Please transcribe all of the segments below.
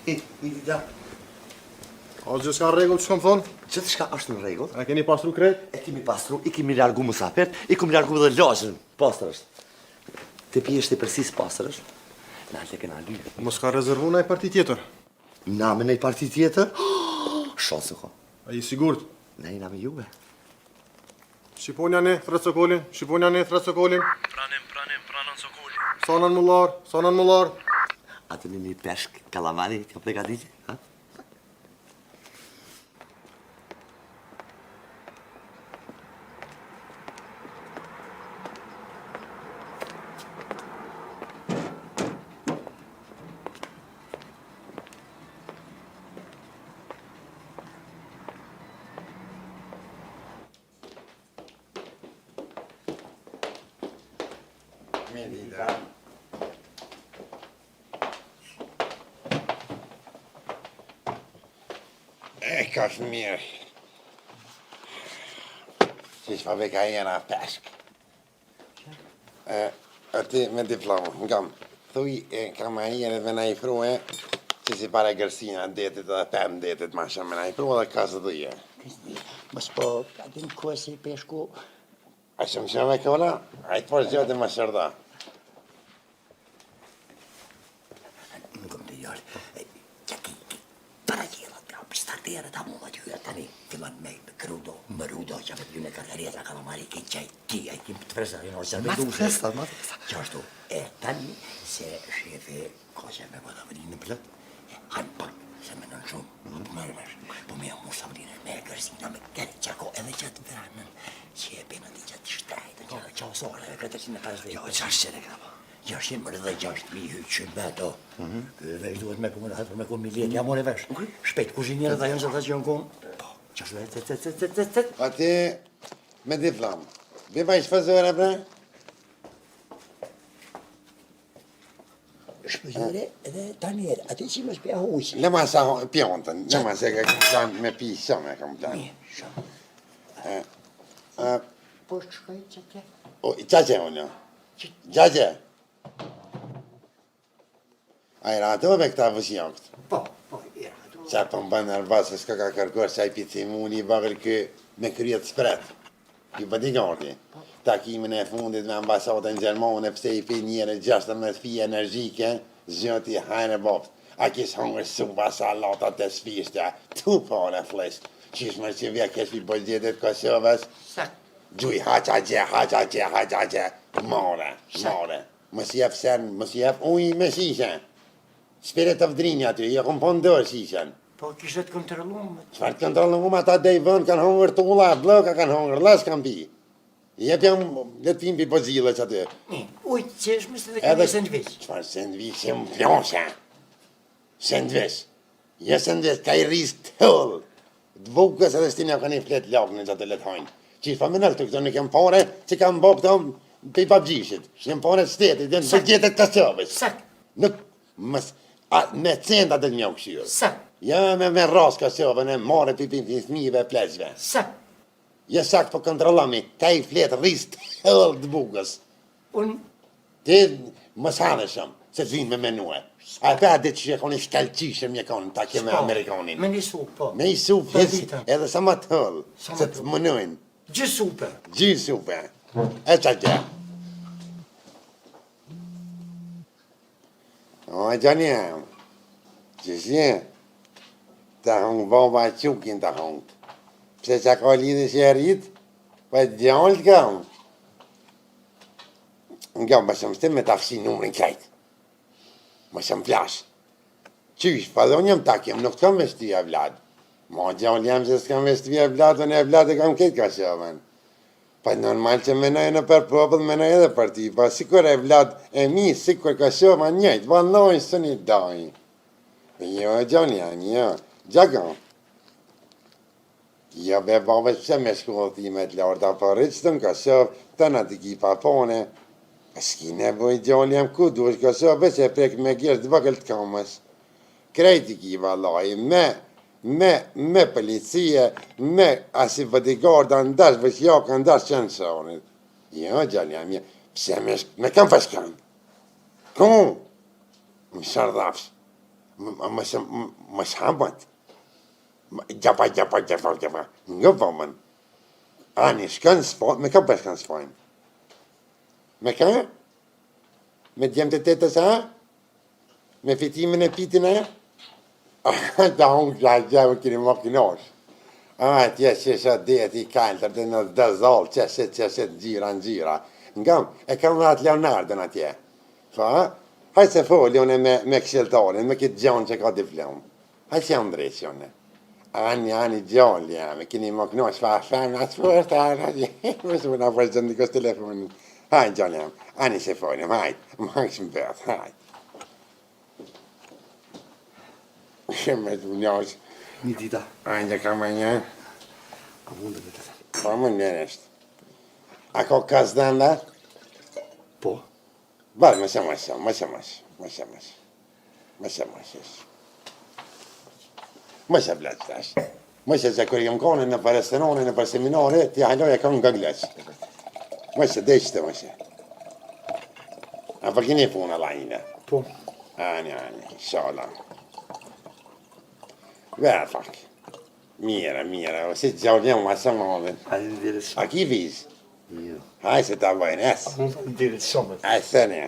Ja. O gjithë shka në regull që kom thonë? Gjithë shka është në regull. A keni pastru kret? E kemi pastru, i kemi largu musafert, i kemi largu dhe lojën. Pastër është. Të pjeshtë i përsis pastër është. Në alë kena lyë. Mos ka rezervu në i parti tjetër? Na me në i parti tjetër? Shosë ko. A i sigurt? Ne i na me juve. Shqiponja ne, thret sokolin. Shqiponja ne, thret sokolin. Pranon sokolin. Sonan mullar. Atë në një peshk kalamari, ka pregaditi, ha? Merida. Ka është mirë. Që shpa veka jena peshk. Ti me diplomë, në kam. Thuj, kam a jene me na i frue, që si pare gërsina detit dhe 5 detit ma shumë me na i frue dhe ka së dhuje. Mos po, atin kësi peshku. A shumë shumë e kolla, a i të forë gjote ma shërda. Në kom të jallë. Para gjela, startere ta mua t'yja tani, fillan me krudo, mërudo, që apet ju në karkareta, kalamari, ki qaj ti, a i kim të fresa, ju në sërbe duse. Ma të fresa. Qashtu, tani, se shefe, ka që me vada vëri në plët, hanë pak, se me nën shumë, po mërëmesh, po me mu sa vërinë, me gërsina, me kërë qako, edhe qatë vranën, që e pena ti qatë shtrajtë, që osore, 450. Jo, qash qene këna po. Ja, shenë mërë dhe 6.000 hyqë beto. Vesh duhet me kumë, hatër me kumë miljet, ja more vesh. Shpejt kuzhinjerë dhe janë që ta që janë kumë. Qa shtu e, A ti, me diplomë, bipa i shfëzore, bre? Shpëzore edhe tanjerë, ati që më shpja huqë. Lëma sa pjontën, lëma se ka plan me pi shumë e kam plan. Po shkoj që ke? Qace unë, Qace? A i rato me këta vësjokët? Po, i rato. Qa po më bënë nërbasë, s'ka ka kërkuar që a i pici muni i bagër kë me kryet spret. Kë bodyguardi. Takimin e fundit me ambasatën Gjermane, pse i pi njëre 16 fije energjike, zhjoti hajnë e bopt. A kis hongër suba salatat e sfishtja, tu pare flesh. Qish mërë që vje kesh pi bojgjetit Kosovës? Sa? Gjuj, haqa, more. Mës jef sen, mës jef uj me shishen. Spirit of drinja aty, ja kom pon dërë shishen. Po kishtë të kontrolumë. Qfar të kontrolumë, ata dhe i vënd kanë hongër tulla, bloka kanë hongër, las kanë pi. Jep jam letim pi pozile që aty. Ujtë qeshme se dhe kanë sendviq. Qfar sendviq, e më plosha. Sendviq. Je sendviq, ka i risk tëll. Dvukës edhe stinja kanë i flet lakën e që të lethojnë. Qishë pa më nëllë të këto në kem pare që kam bo këto pi papgjishit. Jem pare shtetit, dhe në përgjetet Kosovës. Sak. Nuk, me centa dhe një këshirë. Sa? Ja me ras Kosovën e mare pipin fmive e plezve. Sa? Ja sakt po kontrolami, ka i flet rist hëll të bukës. Unë? Ti më sanëshëm, se të vinë me menue. A e pa ditë që e koni shkallqishëm një konë, ta ke me Amerikanin. Me një supë, po. Me i supë, edhe sa më të hëll, se të mënojnë. Gjë supë. Gjë supë. E qa gjë. O, gjani e, që shje, të hongë baba qukin të hongët. Pse që ka lidhë që e rritë, pa e gjallë të kam. Nga më shumë stem me të afsi numërin kajtë. Më shumë flash. Qysh, pa do njëm takim, nuk të kam veshtuja vladë. Ma gjallë jam që s'kam veshtuja vladë, në e vladë e kam këtë ka shovën. Pa normal që menoj në për popull, menoj edhe për ti, pa sikur e vladë e mi, sikur ka shovën njëjtë, valoj së një dajë. Jo, gjallë jam, jo, gjakon. Jo, be babës pëse me shkollë ti me të lartë, apo rritë të në Kosovë, të në të ki papone. S'ki nevoj gjallë jam ku dush Kosovë, që e prek me gjerë të vëgëll të kamës. Krejti ki valoj, me policie, me asi bodyguarda ndash vëshjaka ndash qënësonit. Jo, gjallë jam, pëse me kam pashkan? Ku? Më shardhafsh. Mos hambat. Gjapa. Nga vëmën. Ani shkën s'fojnë, me ka për shkën s'fojnë? Me ka? Me djemë të tetës a? Me fitimin e pitin a? Da unë gjajgjave kini më kinosh. Tje që shë deti i kaltër dhe në dëzol, qësit gjira. Ngam, e kam dhe atë Leonardën atje. Hajtë se foli une me këshiltorin, me këtë gjonë që ka diplom. Hajtë që jam drejqone. Ani gjolli jam, e kini më knosh, fa atë fërta, më shumë në përshë gjëndi kësë telefonin. Hajtë gjolli jam, ani se folim, hajtë, më hangë shumë bërët, hajtë. Shemë të mnosh. Një dita. Anja ka më një? A mundë me të të. Pa më njërështë. A ko kas dënda? Po. Bërë, më shumë. Më shumë bleq tash. Më shumë që kër jam kone në për restoranën, në për seminare, ti haloja ka nga gleq. Më shumë, deqte më shumë. A për kini puna lajnë? Po. Ani, inshallah. Vërë fak. Mira, o si gjallë jam ma shumë më. Hajde në dire A shumë. ki vizë? Jo. Hajde se ta bëjnë, es. Mundë në dire shumë. Hajde se një.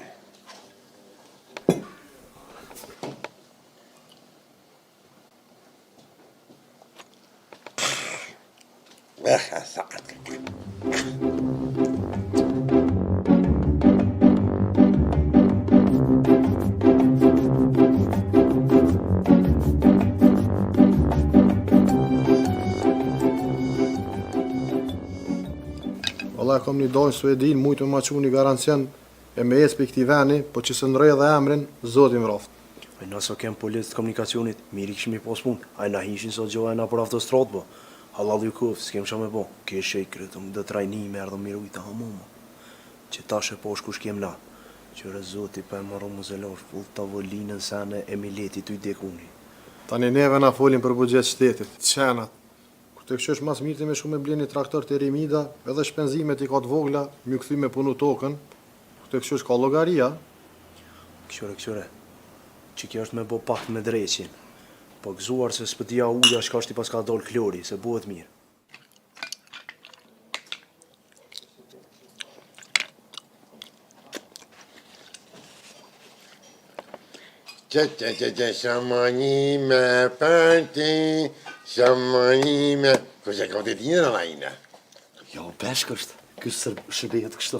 Saat. Valla kom një dojnë Suedin, mujtë me ma që një garancian e me ecë për këti veni, po që së ndrej dhe emrin, zotin vraft. E nëso kem politë të komunikacionit, miri këshmi pos punë. A na hishin sot gjoha e na për autostradë, bo. Halal ju kufë, s'kem qa me bo. Keshe i krytëm, dhe trajni me erdhëm miru i të hamomo. Që ta shë posh kush kem na. Qëre zoti pa e marru më zelosh, full tavolinën sene e mileti të i dekuni. Tani neve na folin për bugjet shtetit, qenat. Kur të këshësh mas mirë të me shumë me bleni traktor të Remida, edhe shpenzimet i ka të vogla, mjë këthy me punu tokën, kur të këshësh ka logaria. Këshore. Që kjo është me bo pak me dreqin. Po gëzuar se s'pëtia uja shka shti pas ka dollë klori, se buhet mirë. Shamanime përti, shamanime... Kështë e ka të tine në lajnë? Jo, peshk është. Kësë shërbehet kështu.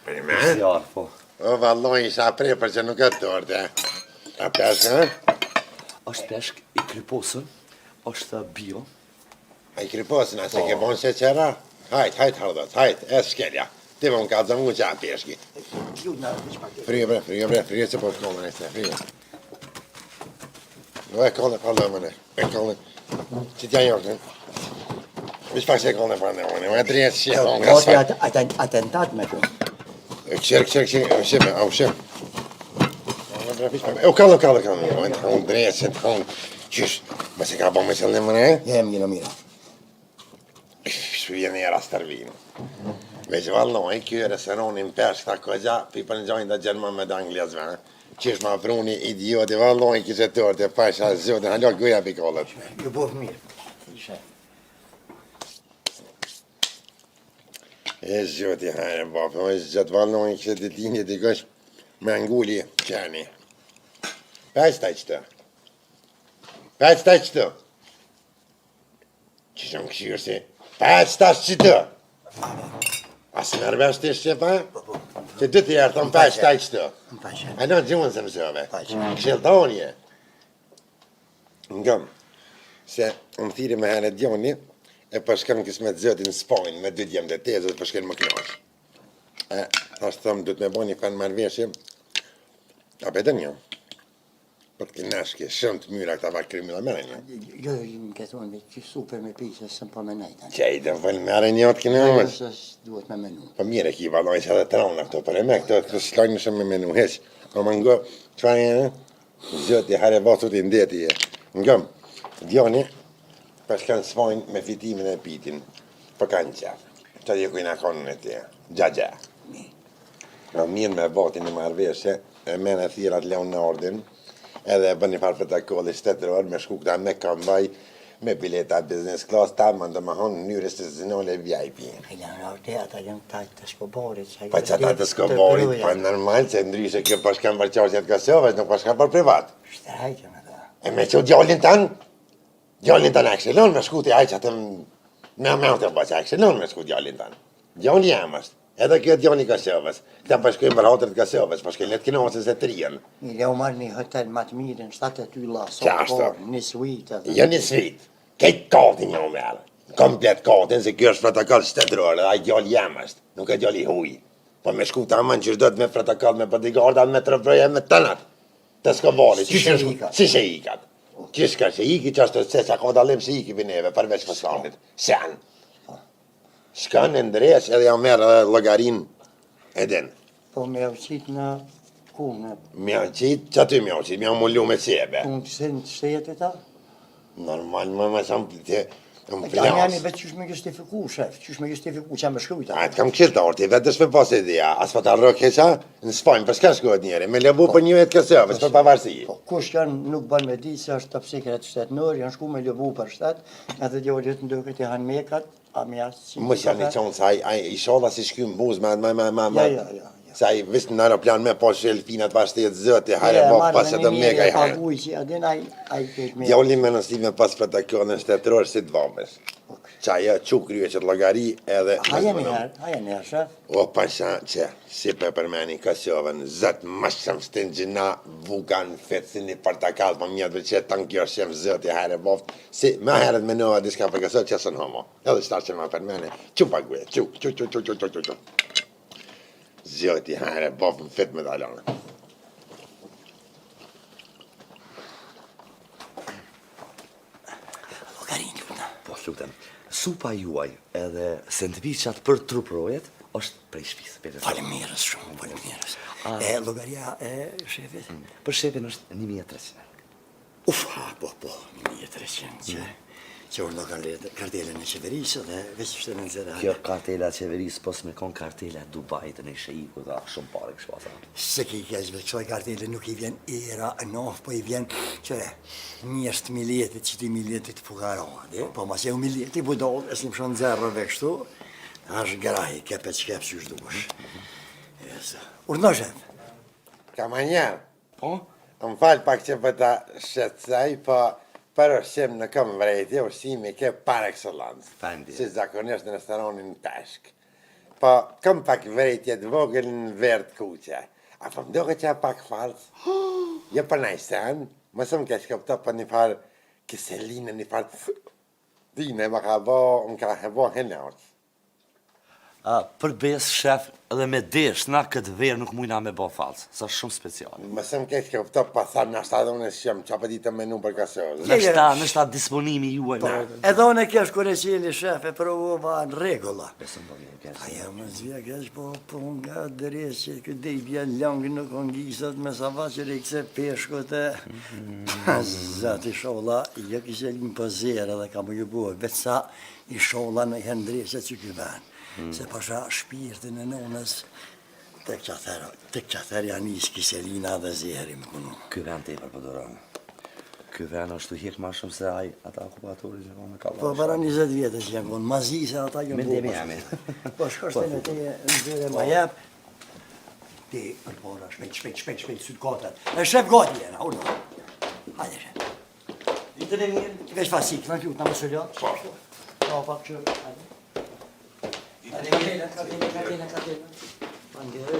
Për me? Zjarë, po. O, valloj, isha prej për që nuk e tërte. A peshk, ha? Është peshk i kryposën, është bio. A i kryposën, a se ke bon se qera? Hajt, hardot, hajt, e shkelja. Ti bon ka të zëmu që a peshki. Frije që po shkollën e se, frije. No, e kollën, pardon, mëne, e kollën. Që t'ja njërën? Vish pak se e kollën e përnë, mëne, më e drejtë që e tonë. Gati atentat me të. Këshirë, au shirë. U kallë, unë drejtë që të kollën. Qysh, më se ka bo me qëllën, mëne? Jem një mira. Shtu vjen e rastërvinë. Veç valloj, kjo restoranin peshk ta këgja, pi për në gjojnë da gjerma me da anglezve, Qish ma vruni idioti, valloj, kishe tërte, pasha zotin, hallo goja pi kollët. Ju bëf mirë. Ishe. E zoti, hajre, bapë, o zot, valloj, kishe të tini të kësh me ngulli qeni. Paq ta qëtë. Qishëm këshirë si, paq ta qëtë. Asë nërvesh të shqepa? Që dy të jarë, thonë paq ta qëtë. A në gjumën se mësove. Këshiltonje. Ngëm, se më thiri me herë djoni, e përshkëm kësë me të zëtin spojnë, me dy djemë dhe tezët, përshkën më knosh. Ashtë thëmë, du të me bo një fanë marveshje, a për të një. Për të kinashke, shumë të myra këta vakë krimi dhe mërë një. Jo, më ke thonë që super me pisë, së më po me nejtë. Qaj, dhe vëllë mërë një të kinash. Duhet me menu. Po mire ki valoj që edhe të ronë këto, për e me këto të shkajnë shumë me menu, heq. O më ngo, qëfa një, zëti, hare vasut i ndeti e. Ngëm, djoni, përshkan svojnë me fitimin e pitin, për kanë qafë. Që dhe kujna konën e tje, gja. Në mirë me botin e marveshe, e mene thirat leon në ordin, edhe bën një farë protokolli shtetëror me shku këta me kambaj, me bileta business class, ta më ndërmahon në mënyrë institucionale VIP. Ata janë tajtë të Skobarit. Pa që ata të Skobarit, pa normal, se ndryshe kjo pa shkan për qarqet Kosovës, nuk pa shkan për privat. Shtrajtën ata. E me që djallin tanë akselon me shku të ajqë atëm, me të bëqë akselon me shku djallin tanë. Djalli jam është, edhe kjo djalli Kosovës. Këta pa shkojnë për hatërit Kosovës, pa shkojnë letë kinasës e të rijen. Mire u marrë një hotel më të mirë në 7 ylla, një suite. Jo një suite, kejtë katin një merë. Komplet katin, se kjo është protokoll shtetëror, edhe aj djalli jam është, nuk e djalli huj. Po me shku të aman që shdojt me protokoll, me bodyguarda, me të rëvroja, me të nëtë. Të Skobarit, si që ikat. Qishka që iki që është të që ka dalim që iki për neve, përveç Kosovit. Sen. Shkan e ndresh edhe ja merë edhe logarin edin. Po me uqit në kunë. Me uqit, që aty me uqit, me mullu me qebe. Unë të sen të shtejet e ta? Normal, më shumë të më Ja jemi flas. vetë qysh me justifiku, shef, qysh me justifiku që me shkrujta. A, të kam këshirë të orti, vetë është me pas idea. As për të arro keqa, në Spanjë, për shka shkohet njeri, me lebu për një vetë Kosovës, për pavarësi. Po kush janë nuk bën me di se është top secret shtetënor, janë shku me lëvu për shtet, edhe djallit ndërkët i hanë mekat, a me asë Më që janë i qonë, sa i shola si shkym buz, Ja. sa i visë në aeroplan me pas shelfinat pas të jetë zëti, hajre bo pas e të mega i hajre. Paguj që adin ai këtë me. Djalli me nësi me pas protokollin shtetëror si të vabës. Qa ja që krye që të logari edhe... Haja një herë, shef. O pasha që, si për përmeni Kosovën, zëtë më shumë stin gjina, vukan, fetë, si një portakal, po mjetë vëqet, tanë kjo shemë zëtë i herë boft, si me herët me nova diska për Kosovë që sën homo. Edhe shtarë që më përmeni, që paguje, që. Zëtë i herë boft më fetë me dalonë. Logarin ljuna. Po, lutem, supa juaj edhe sendviçat për truprojet është prej shtëpisë. Falemirës shumë, falemirës. E logaria e shefit? Për shefin është 1300. Ufa, po, 1300 që urdo kartelën e qeverisë dhe veç ishte në nëzera. Kjo kartela e qeverisë pos me kon kartela e Dubajit në sheiku dhe shumë pare kështu ata. Se ki keshve, kësoj kartele nuk i vjen era nof, po i vjen që njështë miljetit, që ti miljetit fukarohet, po mas e u miljeti budol, e s'nim shonë zerrëve kështu, është grahi, kepet shkep që shdush. Urdo shef. Kamanjer, Po? më falë pak që për ta shetsaj, po për ushqim në këm vrejtje, ushqimi ke par excellence. Faleminderit. Si zakonisht në restoranin peshk. Po, këm pak vrejtje të vogël në verë të kuqe. A po më doke që pak falës? Jo për najsen, më sëmë ke shkopto për një farë kiselinë, një farë dine, më ka bo henërës. Për bes, shef, edhe me desh, na këtë verë nuk mujna me bo falsë, sa shumë speciale. Më sëmë ke shkopto për tharë në ashtë adhone shqem, që apë ditë menu për Kosovës. Nështë disponimi juaj na. Edhe unë e kesh kore qeli shef e provova në regula. Besëm do vjen kesh. Aja më zvija kesh po nga dëres që këtë dej bjen langë nuk ongisat me sa vaqër e këse peshkot e... Zati shola, jo kishe linë për zere dhe ka më ju buë, vetë sa i shola në hendreshe që këven. Se pasha shpirtin e nonës, tek qather janë isë kiselina dhe zeri më kunu. Ky vend te i përpëdorën. Ky vend është të hik ma shumë se ata okupatori që ka me kalla. Po para 20 vjetë që janë konë, mazi se ata jënë Mendimi buë. jemi. Po shkështë në te në zere ma jep, ti për pora, shpejt, sytë kotët. E shef gati jena, urdo. Hajde shef. Ditën e mirë. Veç fasik, në kjutë, në më sëllot. Po. Ka pak që, hajde. Hajde, katena. Pandere,